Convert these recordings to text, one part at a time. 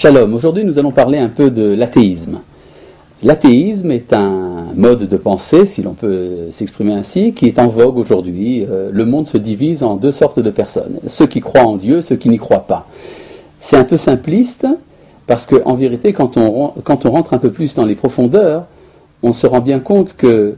Shalom, aujourd'hui nous allons parler un peu de l'athéisme. L'athéisme est un mode de pensée, si l'on peut s'exprimer ainsi, qui est en vogue aujourd'hui. Le monde se divise en deux sortes de personnes, ceux qui croient en Dieu, ceux qui n'y croient pas. C'est un peu simpliste, parce qu'en vérité, quand on rentre un peu plus dans les profondeurs, on se rend bien compte que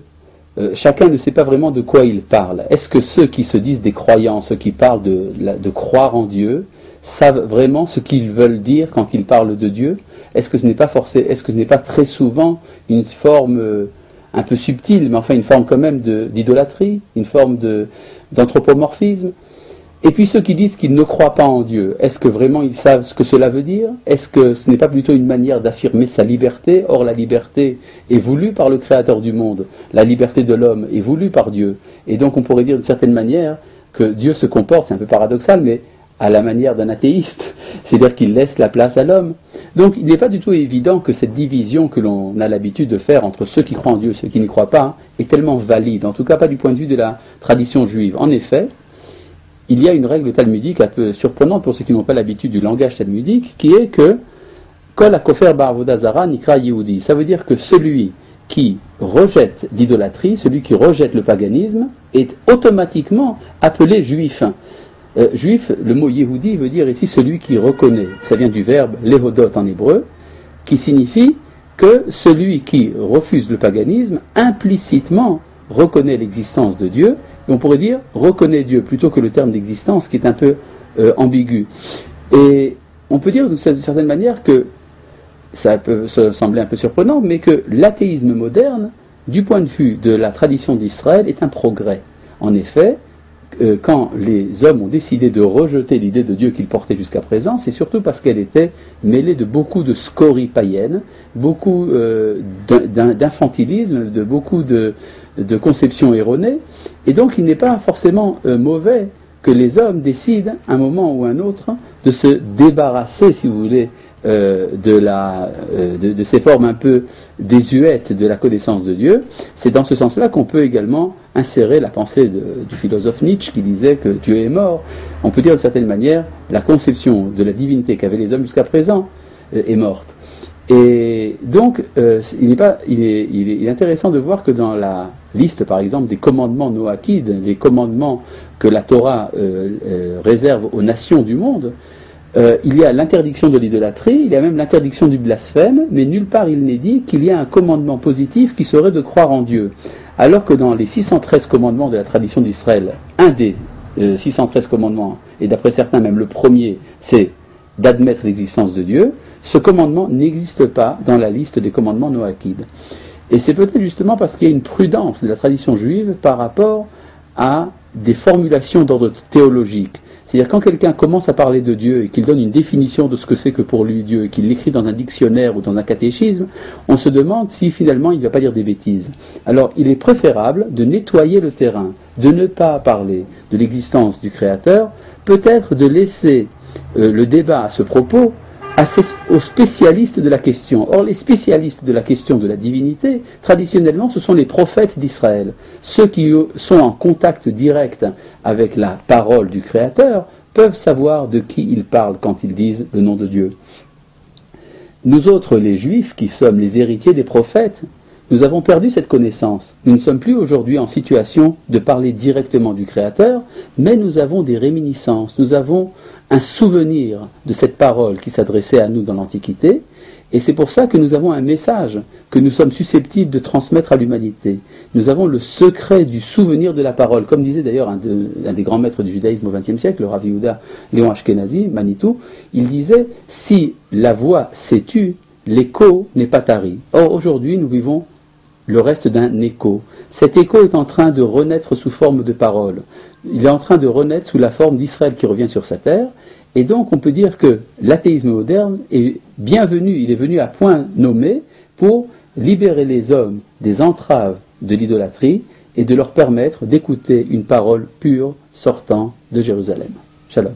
chacun ne sait pas vraiment de quoi il parle. Est-ce que ceux qui se disent des croyants, ceux qui parlent de croire en Dieu, savent vraiment ce qu'ils veulent dire quand ils parlent de Dieu? Est-ce que ce n'est pas très souvent une forme un peu subtile, mais enfin une forme quand même d'idolâtrie, une forme d'anthropomorphisme? Et puis ceux qui disent qu'ils ne croient pas en Dieu, est-ce que vraiment ils savent ce que cela veut dire? Est-ce que ce n'est pas plutôt une manière d'affirmer sa liberté? Or la liberté est voulue par le Créateur du monde, la liberté de l'homme est voulue par Dieu. Et donc on pourrait dire d'une certaine manière que Dieu se comporte, c'est un peu paradoxal, mais à la manière d'un athéiste, c'est-à-dire qu'il laisse la place à l'homme. Donc il n'est pas du tout évident que cette division que l'on a l'habitude de faire entre ceux qui croient en Dieu et ceux qui n'y croient pas est tellement valide, en tout cas pas du point de vue de la tradition juive. En effet, il y a une règle talmudique un peu surprenante pour ceux qui n'ont pas l'habitude du langage talmudique, qui est que Kol hakofer ba'avoda zara nikra yehudi. Ça veut dire que celui qui rejette l'idolâtrie, celui qui rejette le paganisme, est automatiquement appelé juif. Juif, le mot Yehudi veut dire ici celui qui reconnaît. Ça vient du verbe lehodot en hébreu, qui signifie que celui qui refuse le paganisme implicitement reconnaît l'existence de Dieu, et on pourrait dire reconnaît Dieu plutôt que le terme d'existence qui est un peu ambigu. Et on peut dire d'une certaine manière que, ça peut sembler un peu surprenant, mais que l'athéisme moderne, du point de vue de la tradition d'Israël, est un progrès. En effet, quand les hommes ont décidé de rejeter l'idée de Dieu qu'ils portaient jusqu'à présent, c'est surtout parce qu'elle était mêlée de beaucoup de scories païennes, beaucoup d'infantilisme, de beaucoup de conceptions erronées, et donc il n'est pas forcément mauvais que les hommes décident, à un moment ou à un autre, de se débarrasser, si vous voulez, de ces formes un peu désuètes de la connaissance de Dieu. C'est dans ce sens-là qu'on peut également insérer la pensée du philosophe Nietzsche qui disait que Dieu est mort. On peut dire d'une certaine manière la conception de la divinité qu'avaient les hommes jusqu'à présent est morte. Et donc il est intéressant de voir que dans la liste par exemple des commandements noachides, les commandements que la Torah réserve aux nations du monde, il y a l'interdiction de l'idolâtrie, il y a même l'interdiction du blasphème, mais nulle part il n'est dit qu'il y a un commandement positif qui serait de croire en Dieu. Alors que dans les 613 commandements de la tradition d'Israël, un des 613 commandements, et d'après certains même le premier, c'est d'admettre l'existence de Dieu, ce commandement n'existe pas dans la liste des commandements noachides. Et c'est peut-être justement parce qu'il y a une prudence de la tradition juive par rapport à des formulations d'ordre théologique. C'est-à-dire quand quelqu'un commence à parler de Dieu et qu'il donne une définition de ce que c'est que pour lui Dieu et qu'il l'écrit dans un dictionnaire ou dans un catéchisme, on se demande si finalement il ne va pas dire des bêtises. Alors il est préférable de nettoyer le terrain, de ne pas parler de l'existence du Créateur, peut-être de laisser le débat à ce propos aux spécialistes de la question. Or, les spécialistes de la question de la divinité, traditionnellement, ce sont les prophètes d'Israël. Ceux qui sont en contact direct avec la parole du Créateur peuvent savoir de qui ils parlent quand ils disent le nom de Dieu. Nous autres, les Juifs, qui sommes les héritiers des prophètes, nous avons perdu cette connaissance. Nous ne sommes plus aujourd'hui en situation de parler directement du Créateur, mais nous avons des réminiscences, nous avons un souvenir de cette parole qui s'adressait à nous dans l'Antiquité, et c'est pour ça que nous avons un message que nous sommes susceptibles de transmettre à l'humanité. Nous avons le secret du souvenir de la parole, comme disait d'ailleurs un des grands maîtres du judaïsme au XXe siècle, le Rav Yehuda Léon Ashkenazi, Manitou, il disait « Si la voix s'est tue, l'écho n'est pas tari ». Or aujourd'hui nous vivons le reste d'un écho. Cet écho est en train de renaître sous forme de parole. Il est en train de renaître sous la forme d'Israël qui revient sur sa terre. Et donc on peut dire que l'athéisme moderne est bienvenu, il est venu à point nommé pour libérer les hommes des entraves de l'idolâtrie et de leur permettre d'écouter une parole pure sortant de Jérusalem. Shalom.